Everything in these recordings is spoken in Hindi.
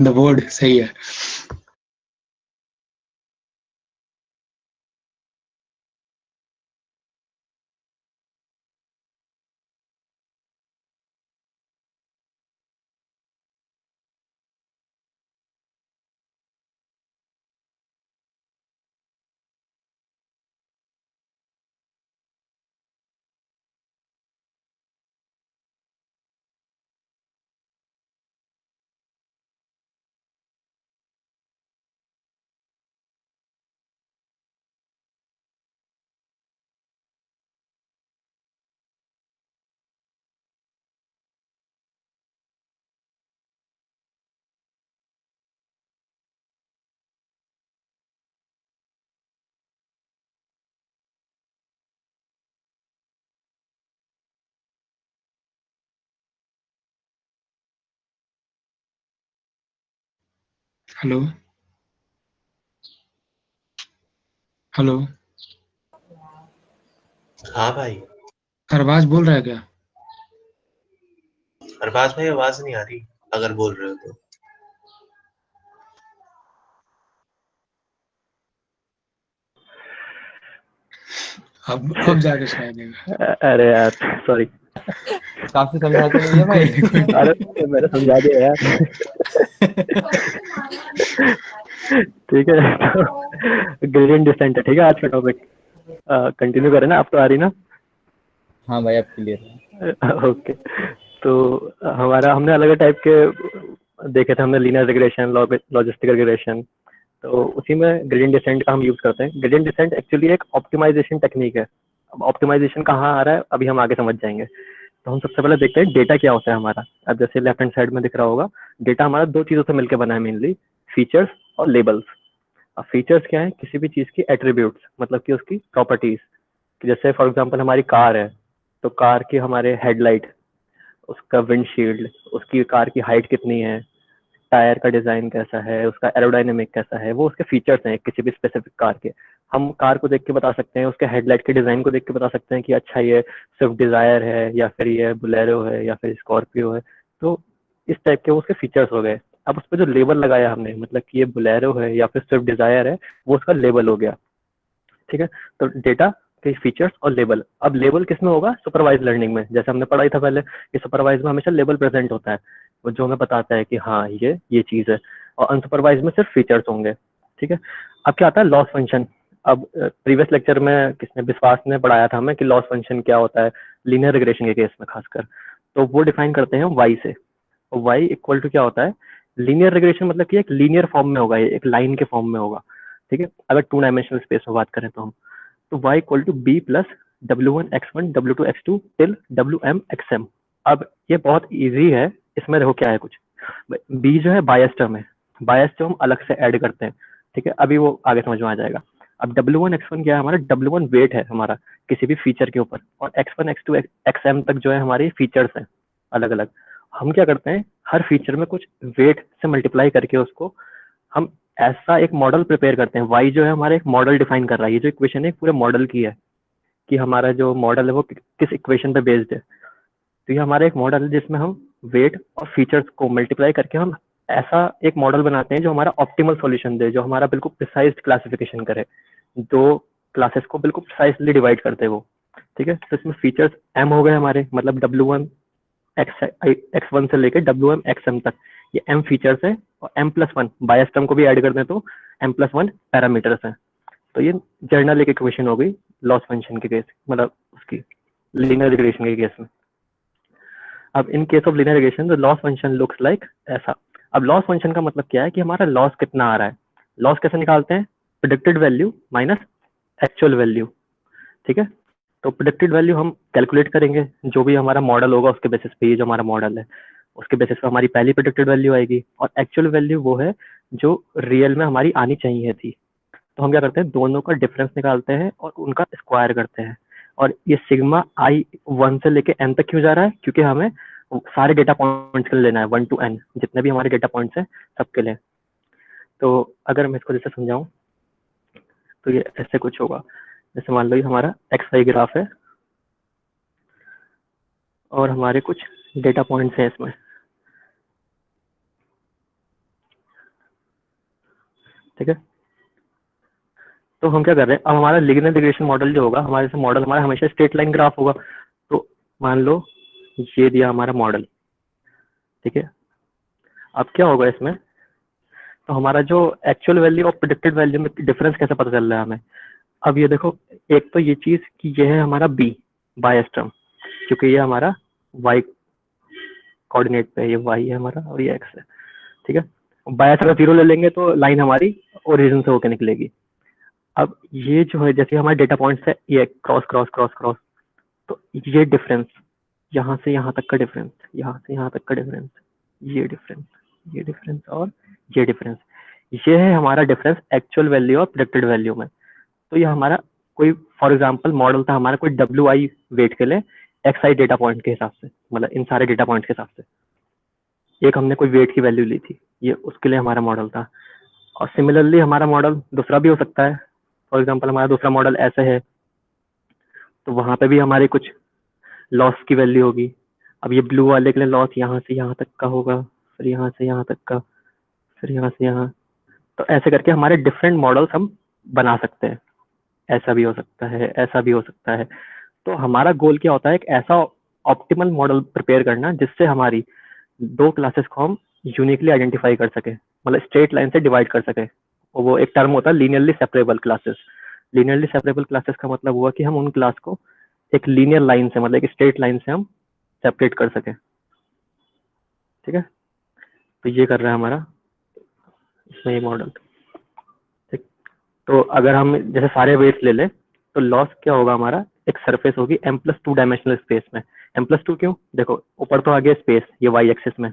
द बोर्ड सही है। हेलो हेलो, हाँ भाई। अरबाज बोल रहा है क्या? अरबाज भाई आवाज नहीं आ रही अगर बोल रहे हो तो। अब जाके सुनाई देगा। अरे यार सॉरी। काफी समझाते नहीं है कोई भाई। नहीं कोई नहीं। अरे मैंने समझा दिया यार। ठीक है तो ग्रेडियंट डिसेंट है, ठीक है आज का टॉपिक। कंटिन्यू करें ना, आप तो आ रही ना? हाँ भाई अब क्लियर है। ओके। तो हमारा हमने अलग अलग टाइप के देखे थे, हमने लीनियर रिग्रेशन, लॉजिस्टिक रिग्रेशन। तो उसी में ग्रेडियंट डिसेंट का हम यूज करते हैं। ग्रेडियंट डिसेंट एक्चुअली एक ऑप्टिमाइजेशन टेक्निक है। अब ऑप्टिमाइजेशन कहाँ आ रहा है अभी हम आगे समझ जाएंगे। तो हम सबसे पहले देखते हैं डेटा क्या होता है हमारा। अब जैसे लेफ्ट हैंड साइड में दिख रहा होगा, डेटा हमारा दो चीजों से मिलकर बना है मेनली, फीचर्स और लेबल्स। अब फीचर्स क्या है? किसी भी चीज की एट्रीब्यूट्स, मतलब कि उसकी प्रॉपर्टीज। जैसे फॉर एग्जांपल हमारी कार है, तो कार की हमारे हेडलाइट, उसका विंडशील्ड, उसकी कार की हाइट कितनी है, टायर का डिजाइन कैसा है, उसका एरोडायनेमिक कैसा है, वो उसके फीचर्स हैं किसी भी स्पेसिफिक कार के। हम कार को देख के बता सकते हैं, उसके हेडलाइट के डिजाइन को देख के बता सकते हैं कि अच्छा ये स्विफ्ट डिजायर है, या फिर ये बुलेरो है, या फिर स्कॉर्पियो है। तो इस टाइप के वो उसके फीचर्स हो गए। अब उस पर जो लेबल लगाया हमने, मतलब कि ये बुलेरो है या फिर स्विफ्ट डिजायर है, वो उसका लेबल हो गया। ठीक है। तो डेटा के फीचर्स और लेबल। अब लेबल किस में होगा? सुपरवाइज लर्निंग में। जैसे हमने पढ़ा ही था पहले कि सुपरवाइज में हमेशा लेबल प्रेजेंट होता है, वो जो हमें बताता है कि हाँ ये चीज है। और अनसुपरवाइज में सिर्फ फीचर्स होंगे। ठीक है। अब क्या आता है? Loss function. अब प्रीवियस लेक्चर में किसने, विश्वास ने पढ़ाया था हमें कि लॉस फंक्शन क्या होता है लीनियर रिग्रेशन के केस में खासकर। तो वो डिफाइन करते हैं वाई से। वाई इक्वल टू क्या होता है? लीनियर रिग्रेशन मतलब कि एक लीनियर फॉर्म में होगा, ये एक लाइन के फॉर्म में होगा। ठीक है। अगर टू डायमेंशनल स्पेस में बात करें तो हम, तो y equal to B plus w1 x1 w2 x2 till wm xm। अब ये बहुत इजी है, इसमें देखो क्या है कुछ। b जो है बायस टर्म है, बायस जो हम अलग से ऐड करते हैं। ठीक है, अभी वो आगे समझ में आ जाएगा। अब w1 x1 क्या है? हमारा w1 वेट है हमारा किसी भी फीचर के ऊपर, और x1 x2 xm तक जो है हमारी फीचर्स हैं अलग अलग। हम क्या करते हैं, हर फीचर में कुछ वेट से मल्टीप्लाई करके उसको हम ऐसा एक मॉडल प्रिपेयर करते हैं। वाई जो है हमारा एक मॉडल डिफाइन कर रहा है, ये जो इक्वेशन है पूरे मॉडल की है कि हमारा जो मॉडल है वो किस इक्वेशन पे बेस्ड है। तो ये हमारा एक मॉडल है जिसमें हम वेट और फीचर्स को मल्टीप्लाई करके हम ऐसा एक मॉडल बनाते हैं जो हमारा ऑप्टिमल सॉल्यूशन दे, जो हमारा बिल्कुल प्रिसाइज क्लासिफिकेशन करे, दो क्लासेस को बिल्कुल प्रिसाइजली डिवाइड करते हैं वो। ठीक है। तो इसमें फीचर्स एम हो गए हमारे, मतलब x1 से लेकर wm xm तक ये m फीचर्स है, और m+1 बायस टर्म को भी ऐड कर दें तो m+1 पैरामीटर्स हैं। तो ये जर्नल एक इक्वेशन हो गई लॉस फंक्शन के केस, मतलब उसकी लीनियर रिग्रेशन के केस में। अब in case of linear regression the loss function looks like ऐसा। अब लॉस फंक्शन का मतलब क्या है कि हमारा लॉस कितना आ रहा है। लॉस कैसे निकालते हैं? Predicted value minus actual value. ठीक है। तो प्रेडिक्टेड वैल्यू हम कैलकुलेट करेंगे, जो भी हमारा मॉडल होगा उसके बेसिस पे, ये जो हमारा मॉडल है उसके बेसिस पे हमारी पहली प्रेडिक्टेड वैल्यू आएगी, और एक्चुअल वैल्यू वो है जो रियल में हमारी आनी चाहिए थी। तो हम क्या करते हैं, दोनों का डिफरेंस निकालते हैं और उनका स्क्वायर करते हैं। और ये सिग्मा आई 1 से लेके n तक क्यों जा रहा है? क्योंकि हमें सारे डेटा पॉइंट्स के लिए लेना है, 1 to n जितने भी हमारे डेटा पॉइंट्स हैं सबके लिए। तो अगर मैं इसको जैसे समझाऊं तो ये ऐसे कुछ होगा। जैसे मान लो ये हमारा एक्स वाई ग्राफ है और हमारे कुछ डेटा पॉइंट्स हैं इसमें। ठीक है, तो हम क्या कर रहे हैं, अब हमारा लीनियर रिग्रेशन मॉडल जो होगा, हमारे से मॉडल हमारा हमेशा स्ट्रेट लाइन ग्राफ होगा। तो मान लो ये दिया हमारा मॉडल, ठीक है। अब क्या होगा इसमें, तो हमारा जो एक्चुअल वैल्यू और प्रेडिक्टेड वैल्यू में डिफरेंस कैसे पता चल रहा है हमें। अब ये देखो, एक तो ये चीज कि ये है हमारा बी बायस टर्म, क्योंकि ये हमारा वाई कोऑर्डिनेट पे, ये वाई है हमारा और ये एक्स है, ठीक है। बायस अगर 0 ले लेंगे तो लाइन हमारी ओरिजिन से होकर निकलेगी। अब ये जो है, जैसे हमारे डेटा पॉइंट्स है, ये क्रॉस क्रॉस क्रॉस क्रॉस, तो ये डिफरेंस, यहाँ से यहाँ तक का डिफरेंस, यहाँ से यहाँ तक का डिफरेंस, ये डिफरेंस, ये डिफरेंस और ये डिफरेंस, ये है हमारा डिफरेंस एक्चुअल वैल्यू और प्रेडिक्टेड वैल्यू में। तो ये हमारा कोई फॉर एग्जांपल मॉडल था हमारा कोई WI वेट के लिए XI डेटा पॉइंट के हिसाब से, मतलब इन सारे डेटा पॉइंट के हिसाब से एक हमने कोई वेट की वैल्यू ली थी, ये उसके लिए हमारा मॉडल था। और सिमिलरली हमारा मॉडल दूसरा भी हो सकता है, फॉर एग्जांपल हमारा दूसरा मॉडल ऐसे है, तो वहां पे भी हमारे कुछ लॉस की वैल्यू होगी। अब ये ब्लू वाले के लिए लॉस यहाँ से यहाँ तक का होगा, फिर यहाँ से यहाँ तक का, फिर यहाँ से यहाँ, तो ऐसे करके हमारे डिफरेंट मॉडल्स हम बना सकते हैं। ऐसा भी हो सकता है, ऐसा भी हो सकता है। तो हमारा गोल क्या होता है, एक ऐसा ऑप्टिमल मॉडल प्रिपेयर करना जिससे हमारी दो क्लासेस को हम यूनिकली आइडेंटिफाई कर सके, मतलब स्ट्रेट लाइन से डिवाइड कर सके। और वो एक टर्म होता है linearly separable classes. Linearly separable classes का मतलब हुआ कि हम उन क्लास को एक लीनियर लाइन से, मतलब एक स्ट्रेट लाइन से हम सेपरेट कर सके, ठीक है। तो ये कर रहा है हमारा इसमें ये मॉडल, ठीक। तो अगर हम जैसे सारे वेट्स ले लें तो लॉस क्या होगा हमारा, एक सरफेस होगी m+2 डायमेंशनल स्पेस में। m+2 क्यों, देखो ऊपर तो आ गया स्पेस ये वाई एक्सिस में,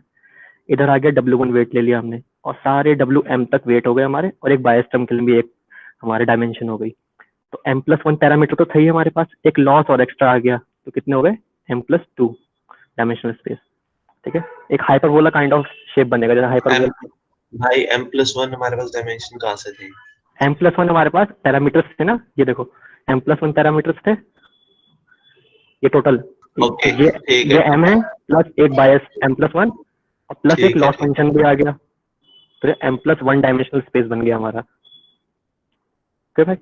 इधर आ गया W1 वेट ले लिया हमने, और सारे WM तक वेट हो गए हमारे, और एक बायस टर्म के लिए भी एक हमारे डायमेंशन हो गई। तो m+1 पैरामीटर तो था ही हमारे पास, एक लॉस और एक्स्ट्रा आ गया, तो कितने हो गए m+2 डायमेंशनल स्पेस, ठीक है। एक हाइपरबोला काइंड ऑफ शेप बनेगा, जैसे हाइपरबोला। भाई m+1 हमारे पास डायमेंशन कहाँ से थे? m+1 हमारे पास पैरामीटर्स थे ना, ये देखो m+1 पैरामीटर्स थे, ये टोटल ओके, ये ठीक ये है, m है, प्लस एक बायस m+1 और प्लस एक ठीक है, लॉस ठीक। फंक्शन भी आ गया, तो m+1 डायमेंशनल स्पेस बन गया हमारा, ठीक है भाई।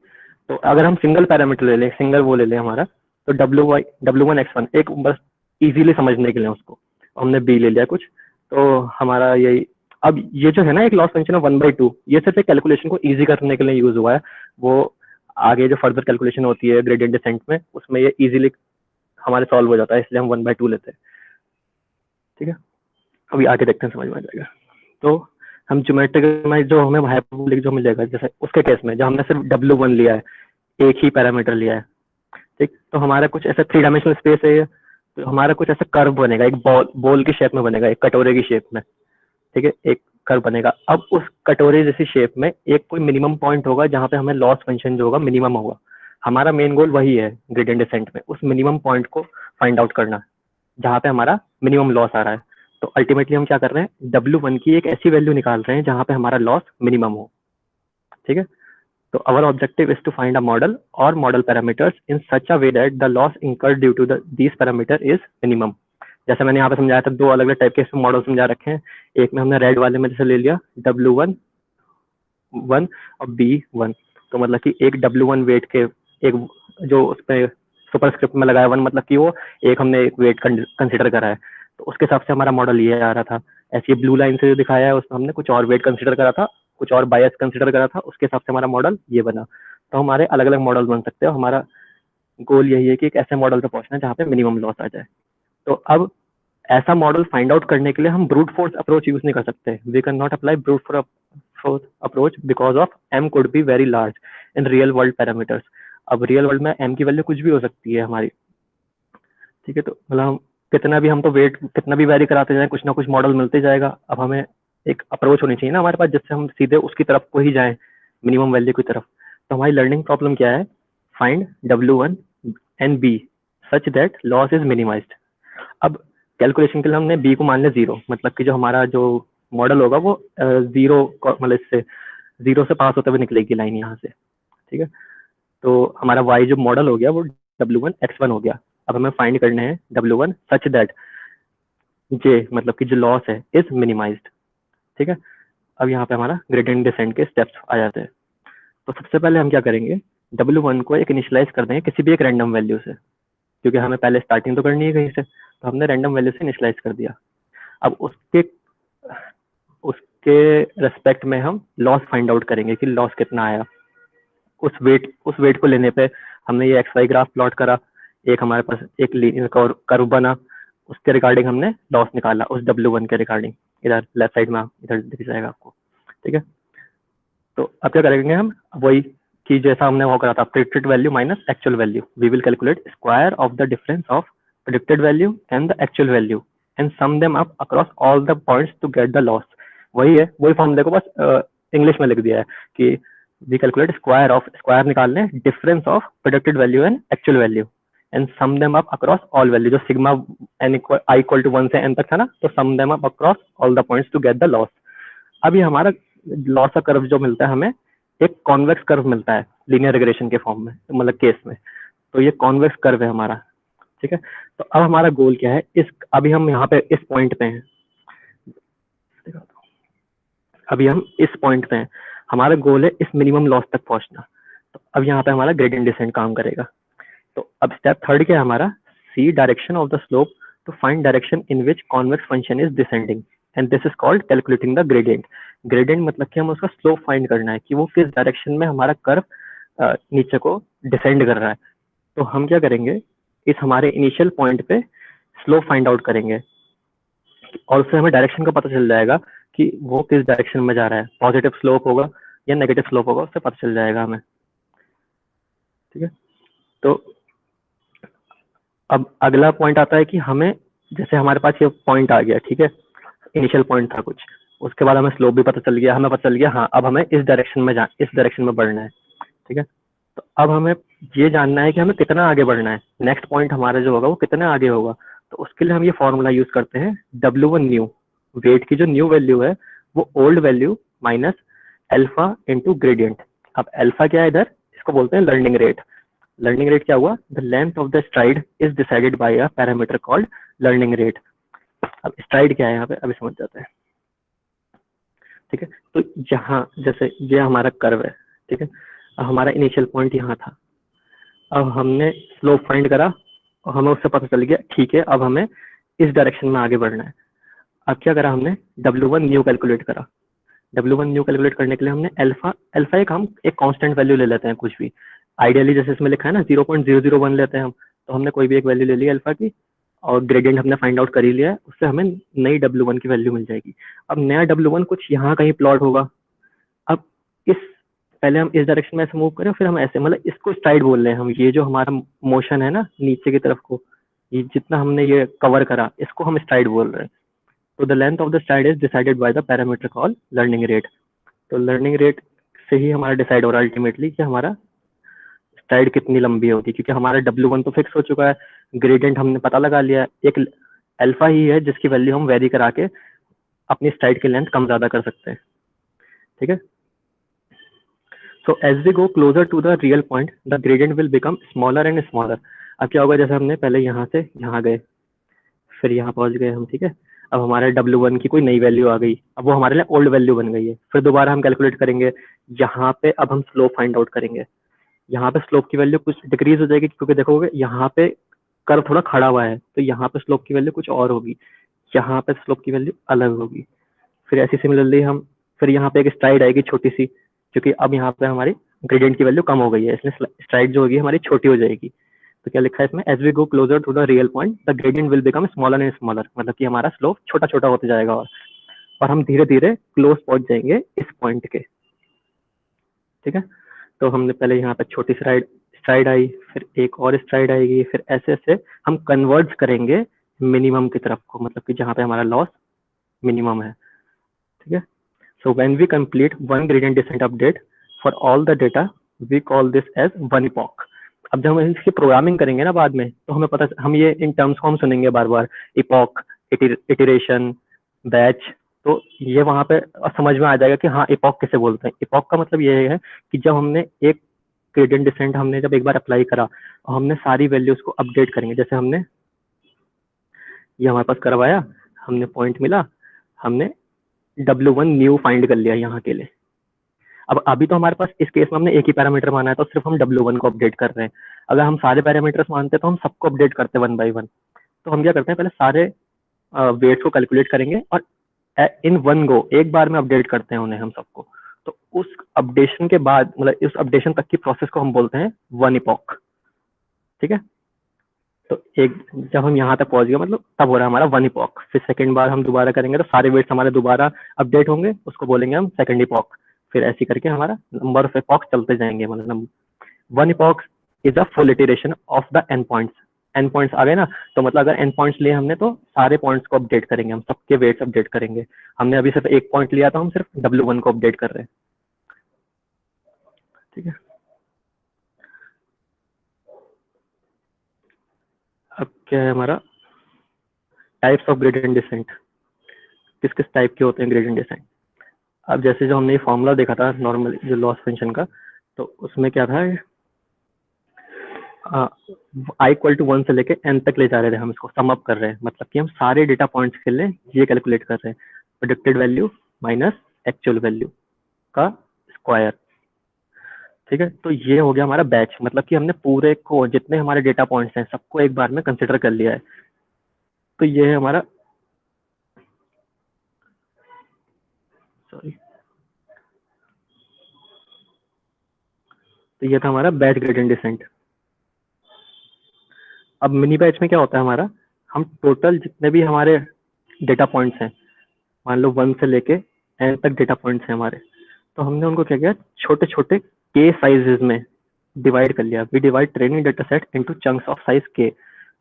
तो अगर हम सिंगल पैरामीटर ले लें, सिंगल वो ले लें हमारा, तो W1 X1 एक बस इजीली समझने के लिए उसको हमने B ले लिया कुछ, तो हमारा यही। अब ये जो है ना एक लॉस फंक्शन है 1/2, ये सिर्फ एक कैलकुलेशन को इजी करने के लिए यूज हुआ है। वो आगे जो फर्दर कैलकुलेशन होती है ग्रेडियंट डिसेंट में, उसमें ये इजीली हमारे सॉल्व हो जाता है, इसलिए हम 1/2 लेते हैं, ठीक है। अभी आगे देखते हैं, समझ में आ जाएगा। तो हम ज्योमेट्रिक में जो हमें हाइपरबोलिक जो मिलेगा, जैसे उसके केस में जब हमने सिर्फ W1 लिया है, एक ही पैरामीटर लिया है, ठीक, तो हमारा कुछ ऐसा 3 डायमेंशनल स्पेस है ये, तो हमारा कुछ ऐसा कर्व बनेगा, एक बॉल की शेप में बनेगा, एक कटोरे की शेप में, ठीक है, एक कर्व बनेगा। अब उस कटोरे जैसी शेप में एक कोई मिनिमम पॉइंट होगा जहाँ पे हमें लॉस फंक्शन जो होगा मिनिमम होगा। हमारा मेन गोल वही है ग्रेडियंट डिसेंट में, उस मिनिमम पॉइंट को फाइंड आउट करना जहाँ पे हमारा मिनिमम लॉस आ रहा है। तो अल्टीमेटली हम क्या कर रहे हैं, W1 की एक ऐसी वैल्यू निकाल रहे हैं जहाँ पे हमारा लॉस मिनिमम हो, ठीक है। तो our objective is to find a model or model parameters in such a way that the loss incurred due to these parameter is minimum। जैसे मैंने यहाँ पे समझाया था, दो अलग अलग टाइप के मॉडल समझा रखे हैं। एक में हमने रेड वाले में जैसे ले लिया W1 और B1, तो मतलब कि एक W1 वेट के एक जो उस पे सुपरस्क्रिप्ट में लगाया 1, मतलब कि वो एक हमने एक वेट कंसिडर करा है, तो उसके हिसाब से हमारा मॉडल ये आ रहा था। ऐसे ब्लू लाइन से जो दिखाया है उसमें हमने कुछ और वेट कंसिडर करा था, कुछ और बायस कंसिडर करा था, उसके हिसाब से हमारा मॉडल ये बना। तो हमारे अलग अलग मॉडल बन सकते हैं, हमारा गोल यही है कि एक ऐसे मॉडल पे पहुंचना है जहाँ पे मिनिमम लॉस आ जाए। तो अब ऐसा मॉडल फाइंड आउट करने के लिए हम ब्रूट फोर्स अप्रोच यूज नहीं कर सकते। We can not apply brute force approach because of m could be very large in real world parameters. अब रियल वर्ल्ड में m की वैल्यू कुछ भी हो सकती है हमारी, ठीक है। तो मतलब कितना भी हम तो वेट कितना भी वेरी कराते जाए, कुछ ना कुछ मॉडल मिलते जाएगा। अब हमें एक अप्रोच होनी चाहिए ना हमारे पास, जिससे हम सीधे उसकी तरफ को ही जाएं, मिनिमम वैल्यू की तरफ। तो हमारी लर्निंग प्रॉब्लम क्या है, find W1 and B such that loss is minimised. अब कैलकुलेशन के लिए हमने B को मान लिया 0, मतलब कि जो हमारा जो मॉडल होगा वो 0 मतलब इससे 0 से पास होते हुए निकलेगी लाइन यहाँ से, ठीक है। तो हमारा Y जो मॉडल हो गया वो W1 X1 हो गया। अब हमें फाइंड करने हैं W1 सच दैट J मतलब कि जो लॉस है इज मिनिमाइज्ड, ठीक है। अब यहाँ पे हमारा ग्रेडियंट डिसेंट के स्टेप्स आ जाते हैं। तो सबसे पहले हम क्या करेंगे, W1 को एक इनिशियलाइज कर देंगे किसी भी एक रैंडम वैल्यू से, क्योंकि हमें पहले स्टार्टिंग तो करनी है कहीं से, तो हमने रैंडम वैल्यू से इनिशियलाइज कर दिया। अब उसके रेस्पेक्ट में हम लॉस फाइंड आउट करेंगे कि लॉस कितना आया। उस वेट को लेने पे हमने ये XY ग्राफ प्लॉट करा, एक हमारे पास एक लीनियर कर्व बना, उसके रिगार्डिंग हमने लॉस निकाला उस W1 के रिगार्डिंग, इधर लेफ्ट साइड में इधर दिख जाएगा आपको, ठीक है। तो अब क्या करेंगे हम, वही कि जैसा हमने वो करा था, predicted value minus actual value, we will calculate square of the difference of predicted value and the actual value and sum them up across all the points to get the loss. वही है, वही फॉर्मूले को बस इंग्लिश में लिख दिया है कि वी कैलकुलेट स्क्वायर निकालने difference of predicted value and actual value and sum them up across all value, जो sigma n i equal to 1 से n तक था ना, तो sum them up across all the points to get the loss. अब ये हमारा लॉस का कर्व जो मिलता है हमें, एक कॉन्वेक्स कर्व मिलता है लीनियर रिग्रेशन के फॉर्म में, मतलब केस में, तो ये कॉन्वेक्स कर्व है हमारा, ठीक है। तो अब हमारा गोल क्या है, अभी हम यहाँ पे इस पॉइंट पे हैं, अभी हम इस पॉइंट पे हैं, हमारा गोल है इस मिनिमम लॉस तक पहुंचना। तो अब यहाँ पे हमारा ग्रेडियंट डिसेंट काम करेगा। तो अब स्टेप थर्ड क्या है हमारा, see direction of the slope to find direction in which convex function is descending and this is called calculating the gradient. Gradient मतलब कि हम उसका स्लोप फाइंड करना है कि वो किस डायरेक्शन में हमारा कर्व नीचे को डिसेंड कर रहा है। तो हम क्या करेंगे, इस हमारे इनिशियल पॉइंट पे स्लोप फाइंड आउट करेंगे और उससे हमें डायरेक्शन का पता चल जाएगा कि वो किस डायरेक्शन में जा रहा है, पॉजिटिव स्लोप होगा या नेगेटिव स्लोप होगा, उससे पता चल जाएगा हमें, ठीक है। तो अब अगला पॉइंट आता है कि हमें, जैसे हमारे पास ये पॉइंट आ गया, ठीक है, इनिशियल पॉइंट था कुछ, उसके बाद हमें स्लोप भी पता चल गया, हमें पता चल गया हाँ अब हमें इस डायरेक्शन में बढ़ना है, ठीक है। तो अब हमें ये जानना है कि हमें कितना आगे बढ़ना है, नेक्स्ट पॉइंट हमारा जो होगा वो कितना आगे होगा। तो उसके लिए हम ये फॉर्मूला यूज करते हैं, W1 न्यू, वेट की जो न्यू वैल्यू है वो old value minus alpha into gradient. अब अल्फा क्या है इधर, इसको बोलते हैं लर्निंग रेट। लर्निंग रेट क्या हुआ, the length of the STRIDE is decided by a parameter called learning rate. अब स्ट्राइड क्या है यहाँ पे अभी समझ जाते हैं, ठीक है। तो जहाँ जैसे ये हमारा कर्व है, ठीक है, अब हमारा इनिशियल पॉइंट यहाँ था, अब हमने स्लोप फाइंड करा और हमें उससे पता चल गया ठीक है अब हमें इस डायरेक्शन में आगे बढ़ना है। अब क्या करा हमने, W1 न्यू कैलकुलेट करा। W1 न्यू कैलकुलेट करने के लिए हमने अल्फा हम एक कांस्टेंट वैल्यू ले लेते हैं कुछ भी, आइडियली जैसे इसमें लिखा है ना 0.001 लेते हैं हम, तो हमने कोई भी एक वैल्यू ले ली अल्फा की और ग्रेडियंट हमने फाइंड आउट कर ही लिया है, उससे हमें नई W1 की वैल्यू मिल जाएगी। अब नया W1 कुछ यहाँ कहीं प्लॉट होगा। अब पहले हम इस डायरेक्शन में ऐसे मूव करें, फिर हम ऐसे, मतलब इसको स्ट्राइड बोल रहे हैं हम, ये जो हमारा मोशन है ना नीचे की तरफ को, ये जितना हमने ये कवर करा इसको हम स्ट्राइड बोल रहे हैं। तो the length of the STRIDE is decided by the parameter call learning rate. तो लर्निंग रेट से ही हमारा डिसाइड हो रहा है अल्टीमेटली कि हमारा स्ट्राइड कितनी लंबी होगी, क्योंकि हमारा W1 तो फिक्स हो चुका है, ग्रेडियंट हमने पता लगा लिया, एक अल्फा ही है जिसकी वैल्यू हम वेरी करा के अपनी स्ट्राइड की लेंथ कम ज्यादा कर सकते हैं, ठीक है। So as we go closer to the real point, the gradient will become smaller and smaller. अब क्या होगा, जैसे हमने पहले यहाँ से यहाँ गए, फिर यहाँ पहुंच गए हम, ठीक है। अब हमारे W1 की कोई नई वैल्यू आ गई, अब वो हमारे लिए ओल्ड वैल्यू बन गई है। फिर दोबारा हम कैलकुलेट करेंगे, यहाँ पे अब हम स्लोप फाइंड आउट करेंगे। यहाँ पे स्लोप की वैल्यू कुछ डिक्रीज हो जाएगी, क्योंकि देखोगे यहाँ पे कर्व थोड़ा खड़ा हुआ है, तो यहाँ पे स्लोप की वैल्यू कुछ और होगी, यहाँ पे स्लोप की वैल्यू अलग होगी। फिर ऐसी सिमिलरली हम, फिर यहाँ पे एक स्ट्राइड आएगी छोटी सी, क्योंकि अब यहाँ पे हमारी ग्रेडियंट की वैल्यू कम हो गई है, इसलिए स्ट्राइड जो होगी हमारी छोटी हो जाएगी। तो क्या लिखा है इसमें, as we go closer to the real point the gradient will become smaller and smaller, मतलब कि हमारा स्लोप छोटा छोटा होते जाएगा और हम धीरे धीरे क्लोज पहुंच जाएंगे इस पॉइंट के, ठीक है। तो हमने पहले यहाँ पे छोटी स्ट्राइड आई, फिर एक और स्ट्राइड आएगी, फिर ऐसे ऐसे हम कन्वर्ज करेंगे मिनिमम की तरफ को, मतलब कि जहाँ पे हमारा लॉस मिनिमम है, ठीक है। So when we complete one gradient descent update for all the data, we call this as one epoch. अब जब हम इसकी प्रोग्रामिंग करेंगे ना बाद में, तो हमें पता, हम ये इन टर्म्स को हम सुनेंगे बार बार, इपॉक, इटरेशन, बैच, तो ये वहाँ पे समझ में आ जाएगा कि हाँ इपॉक किसे बोलते हैं। इपॉक का मतलब ये है कि जब हमने एक ग्रेडियंट डिसेंट हमने जब एक बार अप्लाई करा और हमने सारी वैल्यूज को अपडेट करेंगे, जैसे हमने ये हमारे पास करवाया, हमने पॉइंट मिला, हमने W1 न्यू फाइंड कर लिया यहाँ के लिए। अब अभी तो हमारे पास इस केस में हमने एक ही पैरामीटर माना है, तो सिर्फ हम W1 को अपडेट कर रहे हैं। अगर हम सारे पैरामीटर्स मानते तो हम सबको अपडेट करते वन बाई वन। तो हम क्या करते हैं, पहले सारे वेट्स को कैलकुलेट करेंगे और इन वन गो एक बार में अपडेट करते हैं उन्हें हम सबको। तो उस अपडेशन के बाद, मतलब इस अपडेशन तक की प्रोसेस को हम बोलते हैं वन इपॉक। ठीक है, तो एक जब हम यहाँ तक पहुंच गए मतलब तब हो रहा है हमारा वन इपॉक। फिर सेकंड बार हम दोबारा करेंगे तो सारे वेट्स हमारे दोबारा अपडेट होंगे, उसको बोलेंगे हम सेकंड इपॉक। फिर ऐसे करके हमारा नंबर ऑफ इपॉक्स चलते जाएंगे। मतलब one epoch is a full iteration of the N points. N points आ गए ना, तो मतलब अगर एन पॉइंट्स लिए हमने तो सारे पॉइंट्स को अपडेट करेंगे, हम सबके वेट्स अपडेट करेंगे। हमने अभी सिर्फ एक पॉइंट लिया तो हम सिर्फ W1 को अपडेट कर रहे हैं। ठीक है, अब क्या है हमारा टाइप्स ऑफ ग्रेडिएंट डिसेंट। किस किस टाइप के होते हैं ग्रेडिएंट डिसेंट। अब जैसे जो हमने ये फॉर्मूला देखा था नॉर्मल जो लॉस फंक्शन का, तो उसमें क्या था, i इक्वल टू 1 से लेके n तक ले जा रहे थे हम, इसको सम अप कर रहे हैं। मतलब कि हम सारे डेटा पॉइंट्स के लिए ये कैलकुलेट कर रहे हैं, predicted value minus actual value का स्क्वायर। ठीक है, तो ये हो गया हमारा बैच। मतलब कि हमने पूरे को जितने हमारे डेटा पॉइंट्स हैं सबको एक बार में कंसिडर कर लिया है। तो ये है हमारा, सॉरी, तो ये था हमारा बैच ग्रेडिएंट डिसेंट। अब मिनी बैच में क्या होता है हमारा, हम टोटल जितने भी हमारे डेटा पॉइंट्स हैं, मान लो 1 से लेके n तक डेटा पॉइंट्स हैं हमारे, तो हमने उनको क्या किया, छोटे छोटे k साइजेस में डिवाइड कर लिया। We divide training data set into chunks of size k।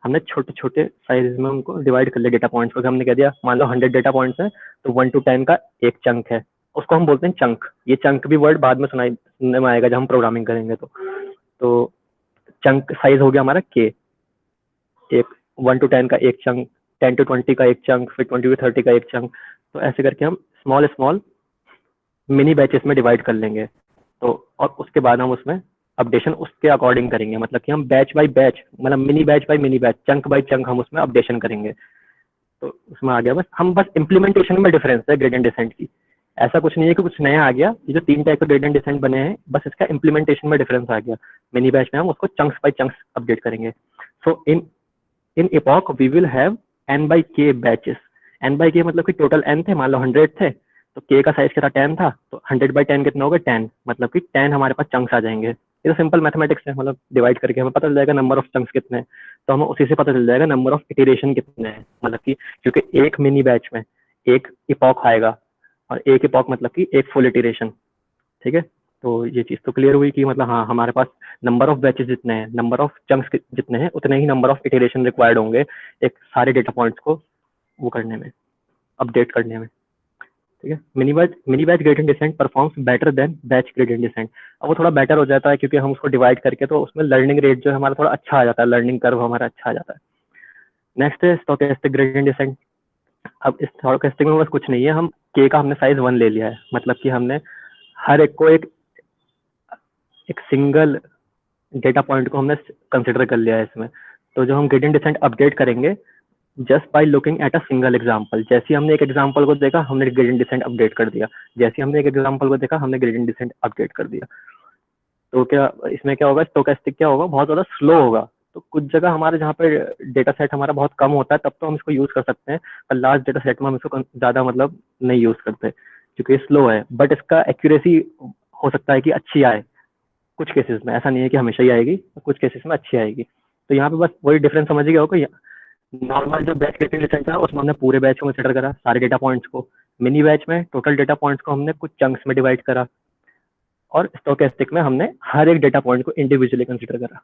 हमने छोटे छोटे साइज में उनको डिवाइड कर लिया डेटा पॉइंट्स को। हमने कह दिया मान लो 100 डेटा पॉइंट्स हैं तो 1 to 10 का एक चंक है, उसको हम बोलते हैं चंक। ये चंक भी वर्ड बाद में सुनने में आएगा जब हम प्रोग्रामिंग करेंगे। तो चंक साइज हो गया हमारा k। एक 1 to 10 का एक चंक, 10 to 20 का एक चंक, फिर 20 to 30 का एक चंक। तो ऐसे करके हम स्मॉल स्मॉल मिनी बैचेस में डिवाइड कर लेंगे। तो और उसके बाद हम उसमें अपडेशन उसके अकॉर्डिंग करेंगे। मतलब कि हम बैच बाय बैच, मतलब mini batch by mini batch, chunk by chunk हम उसमें अपडेशन करेंगे। तो उसमें आ गया बस इम्प्लीमेंटेशन में डिफरेंस है ग्रेडिएंट डिसेंट की। ऐसा कुछ नहीं है कि कुछ नया आ गया। ये जो 3 टाइप के ग्रेडिएंट डिसेंट बने हैं, बस इसका इम्प्लीमेंटेशन में डिफरेंस आ गया। मिनी बैच में हम उसको चंक्स बाय चंक्स अपडेट करेंगे। सो इन epoch we will have n by k batches। n by k मतलब कि टोटल n थे, मान लो 100 थे, तो k का साइज कितना 10 था, तो 100 by 10 कितना होगा 10। मतलब कि 10 हमारे पास चंक्स आ जाएंगे। ये तो सिंपल मैथमेटिक्स है, मतलब डिवाइड करके हमें पता चल जाएगा नंबर ऑफ चंक्स कितने हैं, तो हमें उसी से पता चल जाएगा नंबर ऑफ इटरेशन कितने हैं। मतलब कि क्योंकि एक मिनी बैच में एक epoch आएगा, और एक epoch मतलब कि एक फुल इटरेशन। ठीक है, तो ये चीज तो क्लियर हुई कि मतलब हाँ, हमारे पास नंबर ऑफ बैचेस जितने हैं, नंबर ऑफ चंक्स जितने हैं, उतने ही नंबर ऑफ इटरेशन रिक्वायर्ड होंगे एक सारे डेटा पॉइंट्स को वो करने में, अपडेट करने में। ठीक है, mini batch gradient descent performs better than batch gradient descent. अब वो थोड़ा बेटर हो जाता है क्योंकि हम उसको डिवाइड करके, तो उसमें लर्निंग रेट जो है हमारा थोड़ा अच्छा आ जाता है, लर्निंग कर्व हमारा अच्छा आ जाता है। नेक्स्ट है स्टोकेस्टिक ग्रेडिएंट डिसेंट। अब इस स्टोकेस्टिक में बस कुछ नहीं है, हम k का हमने साइज 1 ले लिया है। मतलब कि हमने हर एक को एक सिंगल डेटा पॉइंट को हमने कंसिडर कर लिया है इसमें। तो जो हम ग्रेडिएंट डिसेंट अपडेट करेंगे just by looking at a single example. जैसे हमने एक एग्जांपल को देखा, हमने ग्रेडिएंट डिसेंट अपडेट कर दिया। जैसे हमने एक एग्जांपल को देखा, हमने ग्रेडिएंट डिसेंट अपडेट कर दिया। तो क्या इसमें क्या होगा, स्टोकेस्टिक क्या होगा, बहुत ज्यादा स्लो होगा। तो कुछ जगह हमारे जहाँ पे डेटा सेट हमारा बहुत कम होता है तब तो हम इसको यूज कर सकते हैं, पर लार्ज डेटा सेट में हम इसको ज्यादा मतलब नहीं यूज करते क्योंकि स्लो है। बट इसका एक्यूरेसी हो सकता है कि अच्छी आए कुछ केसेस में, ऐसा नहीं है कि हमेशा ही आएगी, कुछ केसेस में अच्छी आएगी। तो यहाँ पे बस वही डिफरेंस समझ गया होगा। नॉर्मल जो बैच ग्रेडिएंट डिसेंट था उसमें हमने पूरे बैच को कंसिडर करा, सारे डेटा पॉइंट्स को। मिनी बैच में टोटल डेटा पॉइंट्स को हमने कुछ चंक्स में डिवाइड करा, और स्टोकेस्टिक में हमने हर एक डेटा पॉइंट को इंडिविजुअली कंसिडर करा।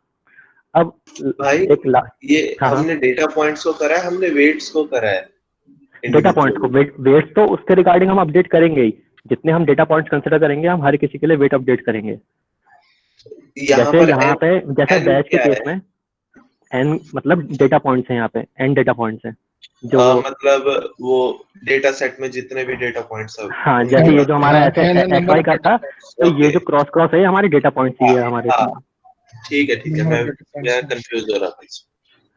अब भाई एक ये हाँ, हमने डेटा पॉइंट्स को करा है, हमने वेट्स को करा है। डेटा पॉइंट्स को वेट्स तो उसके रिगार्डिंग हम अपडेट करेंगे ही। जितने हम डेटा पॉइंट्स कंसिडर करेंगे हम हर किसी के लिए वेट अपडेट करेंगे। जैसे यहाँ पे जैसे बैच के केस में n मतलब डेटा पॉइंट्स हैं, यहाँ पे n डेटा पॉइंट्स हैं जो मतलब वो डेटा सेट में जितने भी डेटा पॉइंट्स हैं। हाँ, जैसे ये जो हमारा ऐसे FY का था, तो ये जो क्रॉस है हमारे डेटा पॉइंट्स ही है हमारे। ठीक है, मैं कंफ्यूज हो रहा था।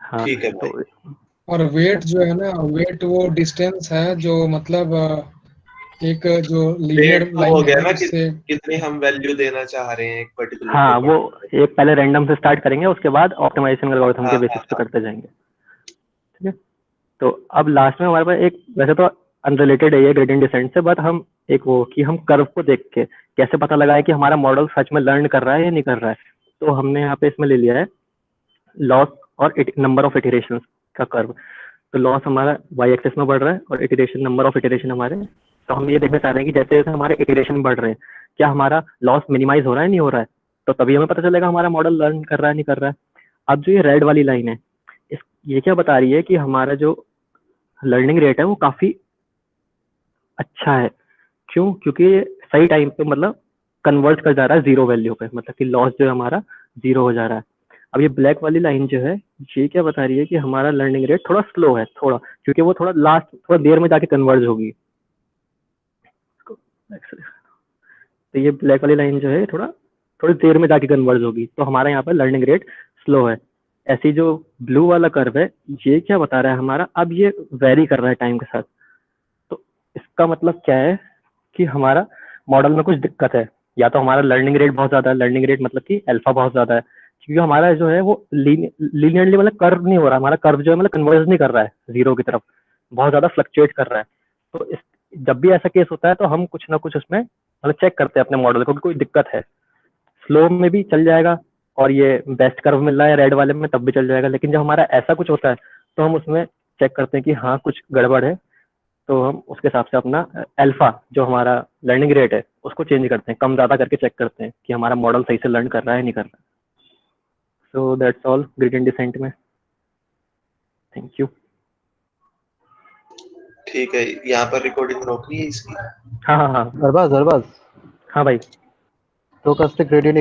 हाँ, ठीक है भाई। और वेट जो है ना, वेट वो डिस्टेंस है जो मतलब एक जो लीनियर रेट तो हो लाइन गया है ना कि उससे कितनी हम वैल्यू देना चाह रहे हैं एक पर्टिकुलर हाँ, वो एक पहले रैंडम से स्टार्ट करेंगे, उसके बाद ऑप्टिमाइजेशन एल्गोरिथम के हाँ, बेसिस हाँ, पे हाँ। करते जाएंगे। ठीक है, तो अब लास्ट में हमारे पास एक, वैसे तो अनरिलेटेड है ये ग्रेडियंट डिसेंट से, बट हम एक वो कि हम कर्व को देख के कैसे पता लगाए कि हमारा मॉडल सच में लर्न कर रहा है या नहीं कर रहा है। तो हमने यहाँ पे इसमें ले लिया है लॉस और नंबर ऑफ इटरेशन का कर्व। तो लॉस हमारा वाई एक्सिस में बढ़ रहा है और इटरेशन, नंबर ऑफ इटरेशन हमारे, तो हम ये देखना चाह रहे हैं कि जैसे जैसे हमारे इटरेशन बढ़ रहे हैं क्या हमारा लॉस मिनिमाइज हो रहा है नहीं हो रहा है, तो तभी हमें पता चलेगा हमारा मॉडल लर्न कर रहा है नहीं कर रहा है। अब जो ये रेड वाली लाइन है, इस ये क्या बता रही है कि हमारा जो लर्निंग रेट है वो काफी अच्छा है। क्यों? क्योंकि ये सही टाइम पे मतलब कन्वर्ट कर जा रहा है जीरो वैल्यू पे, मतलब कि लॉस जो है हमारा जीरो हो जा रहा है। अब ये ब्लैक वाली लाइन जो है ये क्या बता रही है कि हमारा लर्निंग रेट थोड़ा स्लो है, थोड़ा, क्योंकि वो थोड़ा लास्ट थोड़ा देर में जाके कन्वर्ज होगी। तो ये ब्लैक वाली लाइन जो है थोड़ा थोड़ी देर में जाके कन्वर्ज होगी, तो हमारा यहाँ पर लर्निंग रेट स्लो है। ऐसी जो ब्लू वाला कर्व है ये क्या बता रहा है हमारा, अब ये वेरी कर रहा है टाइम के साथ। तो इसका मतलब क्या है कि हमारा मॉडल में कुछ दिक्कत है, या तो हमारा लर्निंग रेट बहुत ज्यादा है, लर्निंग रेट मतलब कि अल्फा बहुत ज्यादा है, क्योंकि हमारा जो है वो लीनियरली मतलब कर्व नहीं हो रहा, हमारा कर्व जो है मतलब कन्वर्ज नहीं कर रहा है जीरो की तरफ, बहुत ज्यादा फ्लक्चुएट कर रहा है। तो इस जब भी ऐसा केस होता है तो हम कुछ ना कुछ उसमें मतलब चेक करते हैं अपने मॉडल को कि कोई दिक्कत है। स्लो में भी चल जाएगा और ये बेस्ट कर्व मिल रहा है रेड वाले में तब भी चल जाएगा, लेकिन जब हमारा ऐसा कुछ होता है तो हम उसमें चेक करते हैं कि हाँ कुछ गड़बड़ है, तो हम उसके हिसाब से अपना अल्फा जो हमारा लर्निंग रेट है उसको चेंज करते हैं, कम ज्यादा करके चेक करते हैं कि हमारा मॉडल सही से लर्न कर रहा है नहीं कर रहा है। So that's all gradient descent में। Thank you. ठीक है, यहाँ पर रिकॉर्डिंग रोकनी है इसकी। हाँ हाँ हाँ अरबाज हाँ भाई। Stochastic gradient